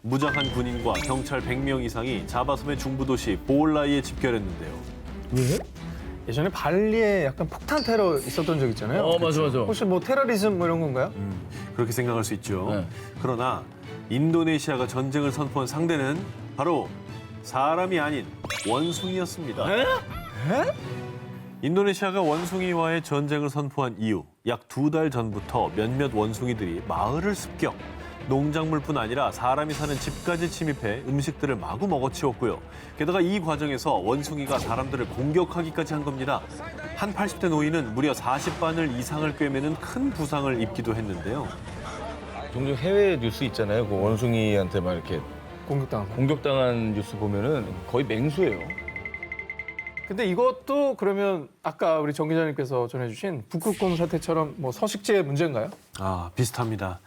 무장한 군인과 경찰 100명 이상이 자바섬의 중부도시 보올라이에 집결했는데요. 왜? 예전에 발리에 약간 폭탄 테러 있었던 적 있잖아요. 맞아. 혹시 뭐 테러리즘 뭐 이런 건가요? 그렇게 생각할 수 있죠. 네. 그러나 인도네시아가 전쟁을 선포한 상대는 바로 사람이 아닌 원숭이였습니다. 인도네시아가 원숭이와의 전쟁을 선포한 이후 약 2달 전부터 몇몇 원숭이들이 마을을 습격, 농작물뿐 아니라 사람이 사는 집까지 침입해 음식들을 마구 먹어치웠고요. 게다가 이 과정에서 원숭이가 사람들을 공격하기까지 한 겁니다. 한 80대 노인은 무려 40바늘 이상을 꿰매는 큰 부상을 입기도 했는데요. 종종 해외 뉴스 있잖아요. 그 원숭이한테 막 이렇게 공격당한 뉴스 보면은 거의 맹수예요. 근데 이것도 그러면 아까 우리 정 기자님께서 전해주신 북극곰 사태처럼 뭐 서식지의 문제인가요? 비슷합니다.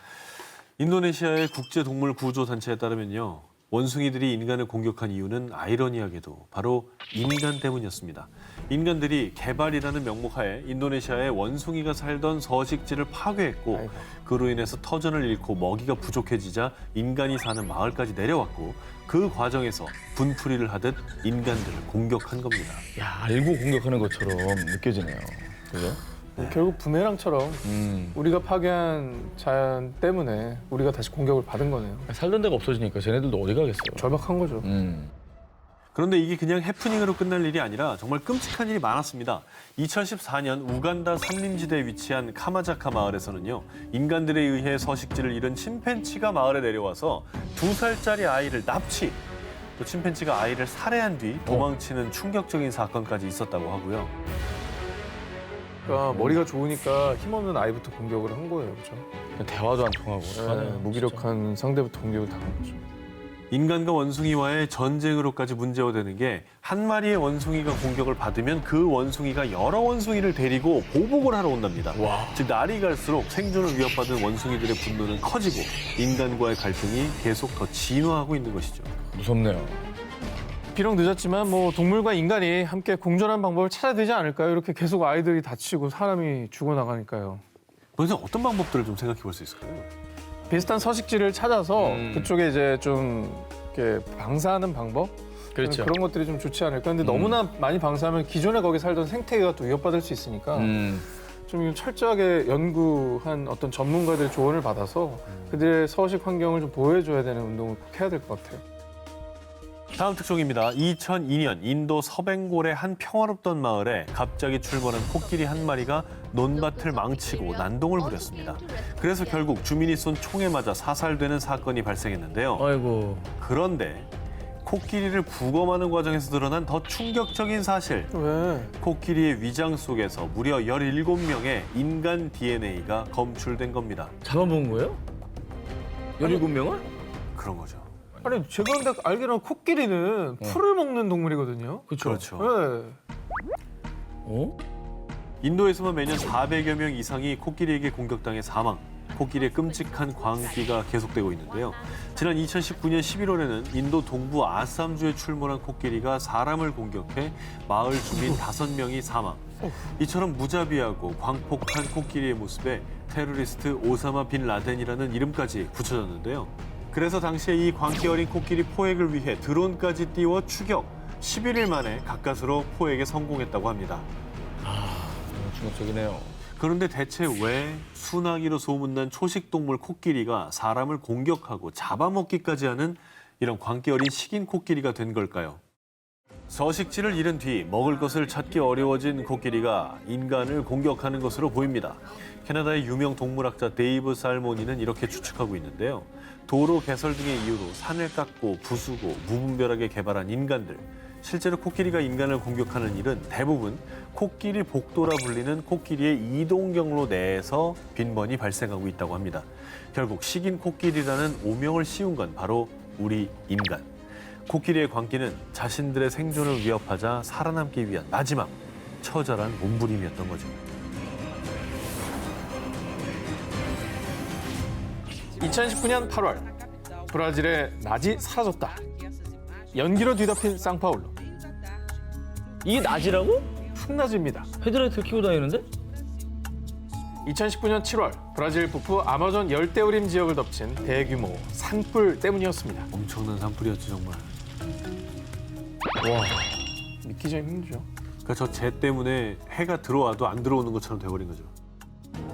인도네시아의 국제동물구조단체에 따르면요. 원숭이들이 인간을 공격한 이유는 아이러니하게도 바로 인간 때문이었습니다. 인간들이 개발이라는 명목하에 인도네시아의 원숭이가 살던 서식지를 파괴했고 그로 인해서 터전을 잃고 먹이가 부족해지자 인간이 사는 마을까지 내려왔고 그 과정에서 분풀이를 하듯 인간들을 공격한 겁니다. 야, 알고 공격하는 것처럼 느껴지네요. 그죠? 결국 부메랑처럼 우리가 파괴한 자연 때문에 우리가 다시 공격을 받은 거네요. 살던 데가 없어지니까 쟤네들도 어디 가겠어요. 절박한 거죠. 그런데 이게 그냥 해프닝으로 끝날 일이 아니라 정말 끔찍한 일이 많았습니다. 2014년 우간다 산림지대에 위치한 카마자카 마을에서는요. 인간들에 의해 서식지를 잃은 침팬치가 마을에 내려와서 2살짜리 아이를 납치, 또 침팬치가 아이를 살해한 뒤 도망치는 충격적인 사건까지 있었다고 하고요. 그러니까 머리가 좋으니까 힘없는 아이부터 공격을 한 거예요. 그렇죠? 대화도 안 통하고. 무기력한 상대부터 공격을 당한 거죠. 인간과 원숭이와의 전쟁으로까지 문제화되는 게 한 마리의 원숭이가 공격을 받으면 그 원숭이가 여러 원숭이를 데리고 보복을 하러 온답니다. 즉 날이 갈수록 생존을 위협받은 원숭이들의 분노는 커지고 인간과의 갈등이 계속 더 진화하고 있는 것이죠. 무섭네요. 비록 늦었지만 뭐 동물과 인간이 함께 공존하는 방법을 찾아야 되지 않을까요? 이렇게 계속 아이들이 다치고 사람이 죽어나가니까요. 그래서 어떤 방법들을 좀 생각해 볼 수 있을까요? 비슷한 서식지를 찾아서 그쪽에 이제 좀 이렇게 방사하는 방법? 그렇죠. 그런 것들이 좀 좋지 않을까. 근데 너무나 많이 방사하면 기존에 거기 살던 생태계가 또 위협받을 수 있으니까 좀 철저하게 연구한 어떤 전문가들의 조언을 받아서 그들의 서식 환경을 좀 보호해줘야 되는 운동을 꼭 해야 될 것 같아요. 다음 특종입니다. 2002년 인도 서벵골의 한 평화롭던 마을에 갑자기 출몰한 코끼리 한 마리가 논밭을 망치고 난동을 부렸습니다. 그래서 결국 주민이 쏜 총에 맞아 사살되는 사건이 발생했는데요. 아이고. 그런데 코끼리를 부검하는 과정에서 드러난 더 충격적인 사실. 왜? 코끼리의 위장 속에서 무려 17명의 인간 DNA가 검출된 겁니다. 잡아본 거예요? 17명을? 그런 거죠. 아니 제가 근데 알기로는 코끼리는 풀을 먹는 동물이거든요. 그렇죠. 네. 인도에서만 매년 400여 명 이상이 코끼리에게 공격당해 사망. 코끼리의 끔찍한 광기가 계속되고 있는데요. 지난 2019년 11월에는 인도 동부 아삼주에 출몰한 코끼리가 사람을 공격해 마을 주민 5명이 사망. 이처럼 무자비하고 광폭한 코끼리의 모습에 테러리스트 오사마 빈 라덴이라는 이름까지 붙여졌는데요. 그래서 당시에 이 광기 어린 코끼리 포획을 위해 드론까지 띄워 추격. 11일 만에 가까스로 포획에 성공했다고 합니다. 충격적이네요. 그런데 대체 왜 순하기로 소문난 초식동물 코끼리가 사람을 공격하고 잡아먹기까지 하는 이런 광기 어린 식인 코끼리가 된 걸까요? 서식지를 잃은 뒤 먹을 것을 찾기 어려워진 코끼리가 인간을 공격하는 것으로 보입니다. 캐나다의 유명 동물학자 데이브 살모니는 이렇게 추측하고 있는데요. 도로 개설 등의 이유로 산을 깎고 부수고 무분별하게 개발한 인간들. 실제로 코끼리가 인간을 공격하는 일은 대부분 코끼리 복도라 불리는 코끼리의 이동 경로 내에서 빈번히 발생하고 있다고 합니다. 결국 식인 코끼리라는 오명을 씌운 건 바로 우리 인간. 코끼리의 광기는 자신들의 생존을 위협하자 살아남기 위한 마지막 처절한 몸부림이었던 거죠. 2019년 8월 브라질의 낮이 사라졌다. 연기로 뒤덮인 상파울루. 이게 낮이라고? 풍낮입니다. 헤드라이트를 켜고 다니는데? 2019년 7월 브라질 북부 아마존 열대우림 지역을 덮친 대규모 산불 때문이었습니다. 엄청난 산불이었죠 정말. 와, 믿기 좀 힘들죠. 그러니까 저 재 때문에 해가 들어와도 안 들어오는 것처럼 돼버린 거죠.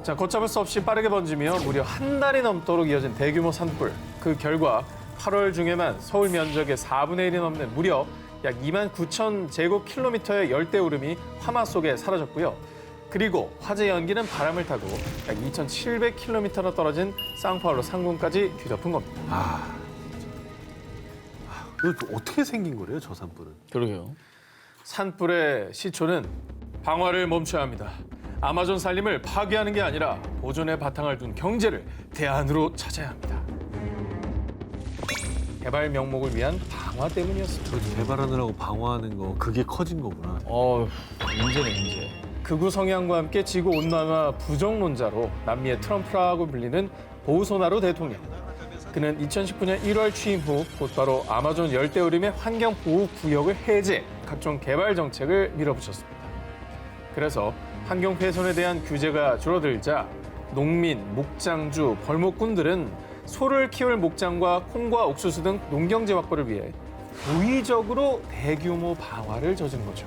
자, 걷잡을 수 없이 빠르게 번지며 무려 한 달이 넘도록 이어진 대규모 산불. 그 결과 8월 중에만 서울 면적의 4분의 1이 넘는 무려 약 2만 9천 제곱킬로미터의 열대우림이 화마 속에 사라졌고요. 그리고 화재 연기는 바람을 타고 약 2,700킬로미터나 떨어진 상파울로 상공까지 뒤덮은 겁니다. 이거 어떻게 생긴 거래요 저 산불은? 그러게요. 산불의 시초는 방화를 멈춰야 합니다. 아마존 산림을 파괴하는 게 아니라 보존의 바탕을 둔 경제를 대안으로 찾아야 합니다. 개발 명목을 위한 방화 때문이었습니다. 저 개발하느라고 방어하는 거 그게 커진 거구나. 문제네 문제. 극우 성향과 함께 지구 온난화 부정론자로 남미의 트럼프라고 불리는 보우소나루 대통령. 그는 2019년 1월 취임 후 곧바로 아마존 열대우림의 환경보호구역을 해제, 각종 개발 정책을 밀어붙였습니다. 그래서 환경 훼손에 대한 규제가 줄어들자 농민, 목장주, 벌목꾼들은 소를 키울 목장과 콩과 옥수수 등 농경재 확보를 위해 무의적으로 대규모 방화를 저지른 거죠.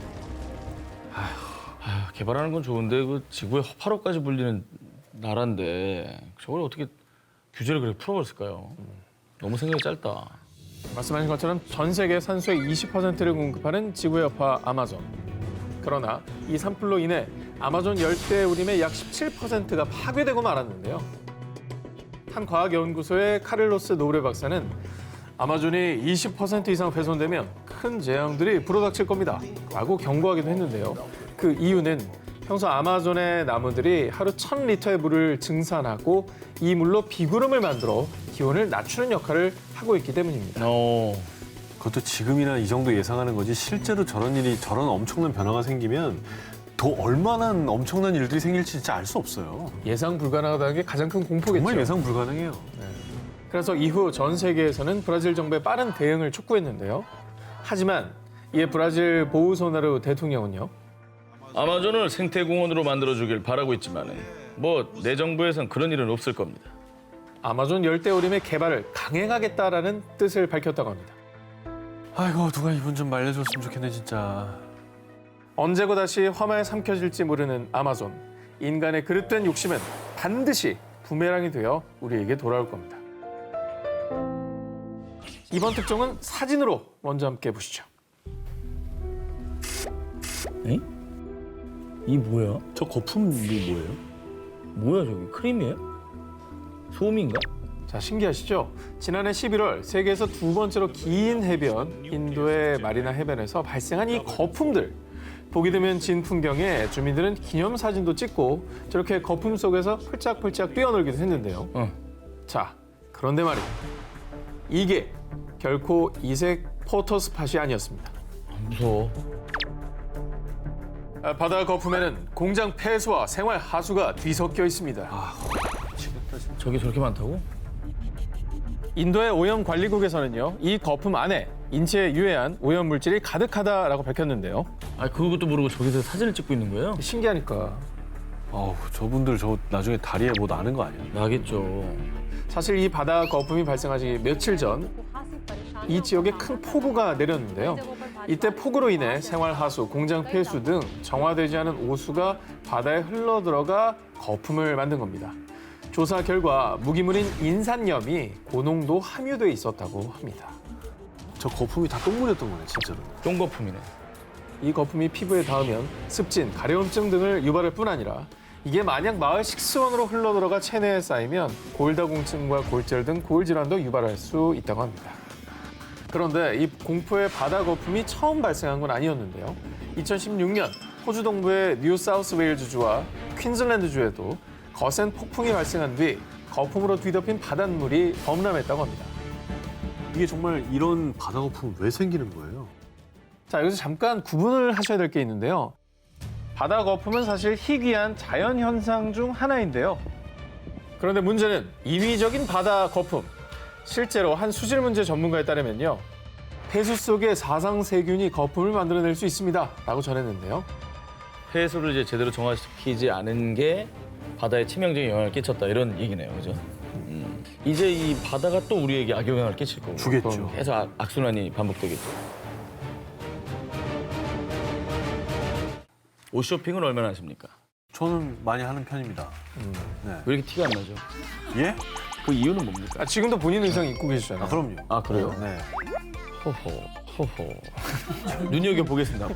개발하는 건 좋은데 그 지구의 허파로까지 불리는 나라인데 저걸 어떻게 규제를 그렇게 풀어버렸을까요? 너무 생각이 짧다. 말씀하신 것처럼 전 세계 산소의 20%를 공급하는 지구의 여파 아마존. 그러나 이 산불로 인해 아마존 열대우림의 약 17%가 파괴되고 말았는데요. 한 과학연구소의 카를로스 노브레 박사는 아마존이 20% 이상 훼손되면 큰 재앙들이 불어닥칠 겁니다. 라고 경고하기도 했는데요. 그 이유는 평소 아마존의 나무들이 하루 1,000리터의 물을 증산하고 이 물로 비구름을 만들어 기온을 낮추는 역할을 하고 있기 때문입니다. 그것도 지금이나 이 정도 예상하는 거지 실제로 저런 엄청난 변화가 생기면 더 얼마나 엄청난 일들이 생길지 진짜 알 수 없어요. 예상 불가능하다는 게 가장 큰 공포겠죠. 정말 예상 불가능해요. 그래서 이후 전 세계에서는 브라질 정부의 빠른 대응을 촉구했는데요. 하지만 이에 브라질 보우소나루 대통령은요. 아마존을 생태공원으로 만들어주길 바라고 있지만 뭐 내 정부에선 그런 일은 없을 겁니다. 아마존 열대우림의 개발을 강행하겠다라는 뜻을 밝혔다고 합니다. 아이고 누가 이분 좀 말려줬으면 좋겠네 진짜. 언제고 다시 화마에 삼켜질지 모르는 아마존. 인간의 그릇된 욕심은 반드시 부메랑이 되어 우리에게 돌아올 겁니다. 이번 특종은 사진으로 먼저 함께 보시죠. 에? 이 뭐야? 저 거품이 뭐예요? 뭐야 저기 크림이에요? 솜인가? 자, 신기하시죠? 지난해 11월 세계에서 두 번째로 긴 해변 인도의 마리나 해변에서 발생한 이 거품들. 보기 드문 진 풍경에 주민들은 기념사진도 찍고 저렇게 거품 속에서 펄짝펄짝 뛰어놀기도 했는데요. 자, 그런데 말이에요. 이게 결코 이색 포토스팟이 아니었습니다. 무서워. 바다 거품에는 공장 폐수와 생활 하수가 뒤섞여 있습니다. 저게 저렇게 많다고? 인도의 오염관리국에서는요, 이 거품 안에 인체에 유해한 오염 물질이 가득하다라고 밝혔는데요. 아 그것도 모르고 저기서 사진을 찍고 있는 거예요? 신기하니까. 아우 저분들 저 나중에 다리에 뭐 나는 거 아니에요? 나겠죠. 사실 이 바다 거품이 발생하기 며칠 전 이 지역에 큰 폭우가 내렸는데요. 이때 폭우로 인해 생활하수, 공장 폐수 등 정화되지 않은 오수가 바다에 흘러들어가 거품을 만든 겁니다. 조사 결과 무기물인 인산염이 고농도 함유돼 있었다고 합니다. 저 거품이 다 똥물이었던 거네 진짜로. 똥거품이네. 이 거품이 피부에 닿으면 습진, 가려움증 등을 유발할 뿐 아니라 이게 만약 마을 식수원으로 흘러들어가 체내에 쌓이면 골다공증과 골절 등 골질환도 유발할 수 있다고 합니다. 그런데 이 공포의 바다 거품이 처음 발생한 건 아니었는데요. 2016년 호주 동부의 뉴 사우스 웨일즈주와 퀸즐랜드주에도 거센 폭풍이 발생한 뒤 거품으로 뒤덮인 바닷물이 범람했다고 합니다. 이게 정말 이런 바다 거품은 왜 생기는 거예요? 자, 여기서 잠깐 구분을 하셔야 될 게 있는데요. 바다 거품은 사실 희귀한 자연 현상 중 하나인데요. 그런데 문제는 인위적인 바다 거품. 실제로 한 수질 문제 전문가에 따르면요. 폐수 속에 사상 세균이 거품을 만들어낼 수 있습니다. 라고 전했는데요. 폐수를 이제 제대로 정화시키지 않은 게 바다에 치명적인 영향을 끼쳤다 이런 얘기네요, 그죠? 이제 이 바다가 또 우리에게 악영향을 끼칠 거고 주겠죠. 계속 악순환이 반복되겠죠. 옷 쇼핑은 얼마나 하십니까? 저는 많이 하는 편입니다. 네. 왜 이렇게 티가 안 나죠? 예? 그 이유는 뭡니까? 아, 지금도 본인 의상 입고 계시잖아요. 아, 그럼요. 아 그래요? 네. 호호. 눈여겨보겠습니다.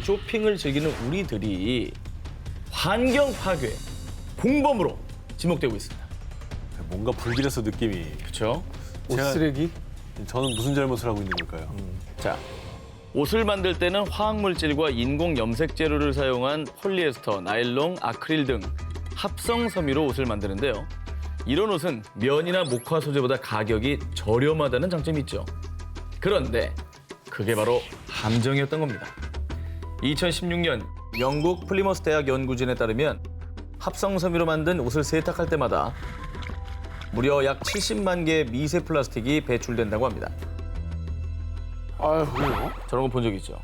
쇼핑을 즐기는 우리들이 환경 파괴, 공범으로 지목되고 있습니다. 뭔가 불길해서 느낌이. 그렇죠? 옷 제가- 쓰레기? 저는 무슨 잘못을 하고 있는 걸까요? 자, 옷을 만들 때는 화학물질과 인공 염색 재료를 사용한 폴리에스터, 나일론, 아크릴 등 합성 섬유로 옷을 만드는데요. 이런 옷은 면이나 목화 소재보다 가격이 저렴하다는 장점이 있죠. 그런데 그게 바로 함정이었던 겁니다. 2016년 영국 플리머스 대학 연구진에 따르면 합성 섬유로 만든 옷을 세탁할 때마다 무려 약 70만 개의 미세 플라스틱이 배출된다고 합니다. 아유, 저런 거 본 적 있죠?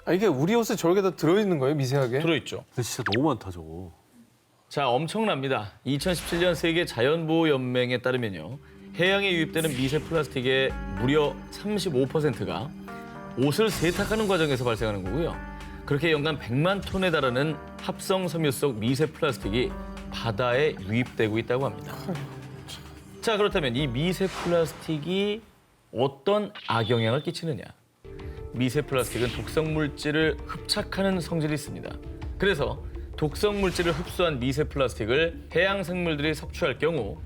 아, 이게 우리 옷에 저렇게 다 들어있는 거예요, 미세하게? 들어있죠. 근데 진짜 너무 많다, 저거. 자, 엄청납니다. 2017년 세계 자연보호연맹에 따르면요. 해양에 유입되는 미세 플라스틱의 무려 35%가 옷을 세탁하는 과정에서 발생하는 거고요. 그렇게 연간 100만 톤에 달하는 합성 섬유 속 미세 플라스틱이 바다에 유입되고 있다고 합니다. 자, 그렇다면 이 미세 플라스틱이 어떤 악영향을 끼치느냐? 미세 플라스틱은 독성 물질을 흡착하는 성질이 있습니다. 그래서 독성 물질을 흡수한 미세 플라스틱을 해양 생물들이 섭취할 경우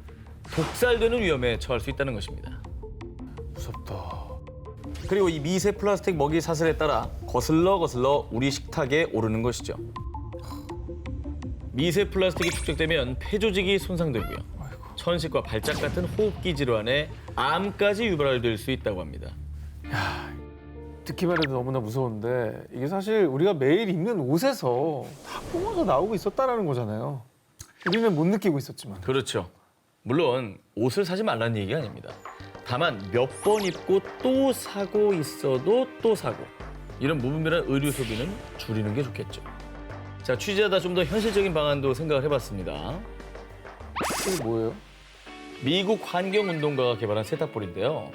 독살되는 위험에 처할 수 있다는 것입니다. 무섭다. 그리고 이 미세 플라스틱 먹이 사슬에 따라 거슬러 우리 식탁에 오르는 것이죠. 미세 플라스틱이 축적되면 폐조직이 손상되고요. 천식과 발작 같은 호흡기 질환에 암까지 유발될 수 있다고 합니다. 듣기만 해도 너무나 무서운데 이게 사실 우리가 매일 입는 옷에서 다 뽑아서 나오고 있었다라는 거잖아요. 우리는 못 느끼고 있었지만. 그렇죠. 물론 옷을 사지 말라는 얘기가 아닙니다. 다만 몇 번 입고 또 사고 있어도 또 사고 이런 무분별한 의류 소비는 줄이는 게 좋겠죠. 자, 취재하다 좀 더 현실적인 방안도 생각을 해봤습니다. 이게 뭐예요? 미국 환경운동가가 개발한 세탁볼인데요.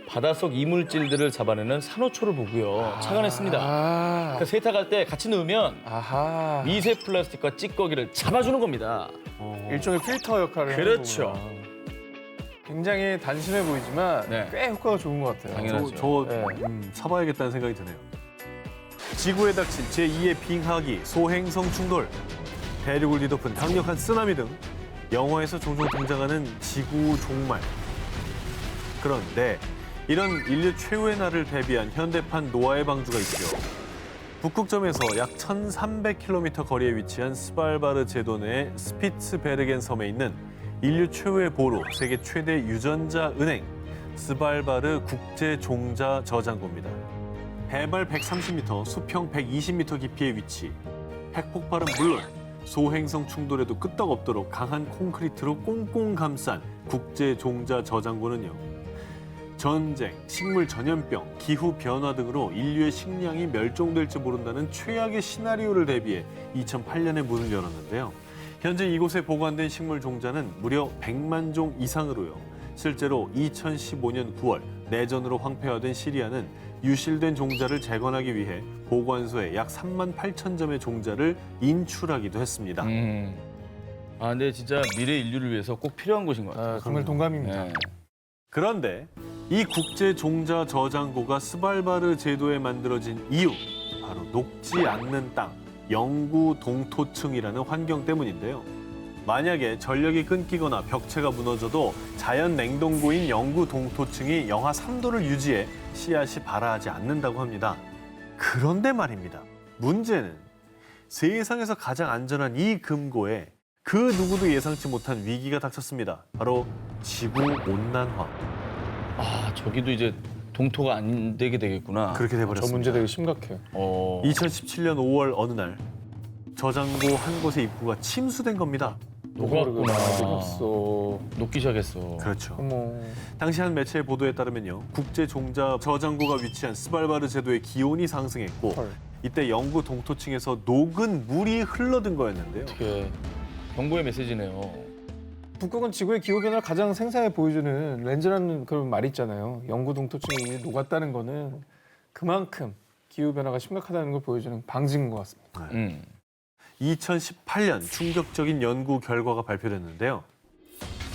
바닷속 이물질들을 잡아내는 산호초를 보고요. 착안했습니다. 아, 그러니까 세탁할 때 같이 넣으면 아하. 미세 플라스틱과 찌꺼기를 잡아주는 겁니다. 일종의 필터 역할을 그렇죠. 하는 거구나. 굉장히 단순해 보이지만 네. 꽤 효과가 좋은 것 같아요. 당연하죠. 저 네. 사봐야겠다는 생각이 드네요. 지구에 닥친 제2의 빙하기, 소행성 충돌, 대륙을 뒤덮은 강력한 쓰나미 등 영화에서 종종 등장하는 지구 종말. 그런데 이런 인류 최후의 날을 대비한 현대판 노아의 방주가 있죠. 북극점에서 약 1,300km 거리에 위치한 스발바르 제도 내 스피츠베르겐 섬에 있는 인류 최후의 보루, 세계 최대 유전자 은행, 스발바르 국제 종자 저장고입니다. 해발 130m, 수평 120m 깊이의 위치. 핵폭발은 물론 소행성 충돌에도 끄떡없도록 강한 콘크리트로 꽁꽁 감싼 국제 종자 저장고는요. 전쟁, 식물 전염병, 기후 변화 등으로 인류의 식량이 멸종될지 모른다는 최악의 시나리오를 대비해 2008년에 문을 열었는데요. 현재 이곳에 보관된 식물 종자는 무려 100만 종 이상으로요. 실제로 2015년 9월 내전으로 황폐화된 시리아는 유실된 종자를 재건하기 위해 보관소에 약 3만 8천 점의 종자를 인출하기도 했습니다. 아, 근데 진짜 미래 인류를 위해서 꼭 필요한 곳인 것 같아요. 아, 정말 동감입니다. 네. 그런데 이 국제 종자 저장고가 스발바르 제도에 만들어진 이유, 바로 녹지 않는 땅, 영구 동토층이라는 환경 때문인데요. 만약에 전력이 끊기거나 벽체가 무너져도 자연 냉동고인 영구 동토층이 영하 3도를 유지해 씨앗이 발아하지 않는다고 합니다. 그런데 말입니다. 문제는 세상에서 가장 안전한 이 금고에 그 누구도 예상치 못한 위기가 닥쳤습니다. 바로 지구 온난화. 아, 저기도 이제 동토가 안 되게 되겠구나. 그렇게 돼버렸습니다. 저 문제 되게 심각해요. 2017년 5월 어느 날 저장고 한 곳의 입구가 침수된 겁니다. 녹았구나. 녹았어. 녹기 시작했어. 그렇죠. 어머. 당시 한 매체의 보도에 따르면요. 국제 종자 저장고가 위치한 스발바르 제도의 기온이 상승했고 헐. 이때 영구 동토층에서 녹은 물이 흘러든 거였는데요. 그 경고의 메시지네요. 북극은 지구의 기후 변화를 가장 생생하게 보여주는 렌즈라는 그런 말이 있잖아요. 영구 동토층이 녹았다는 거는 그만큼 기후 변화가 심각하다는 걸 보여주는 방증인 것 같습니다. 2018년 충격적인 연구 결과가 발표됐는데요.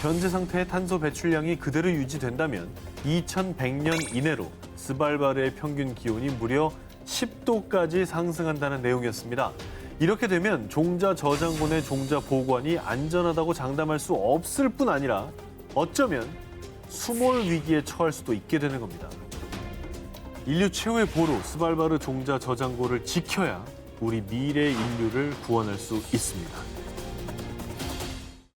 현재 상태의 탄소 배출량이 그대로 유지된다면 2100년 이내로 스발바르의 평균 기온이 무려 10도까지 상승한다는 내용이었습니다. 이렇게 되면 종자 저장고내 종자 보관이 안전하다고 장담할 수 없을 뿐 아니라 어쩌면 수몰 위기에 처할 수도 있게 되는 겁니다. 인류 최후의 보루 스발바르 종자 저장고를 지켜야 우리 미래 인류를 구원할 수 있습니다.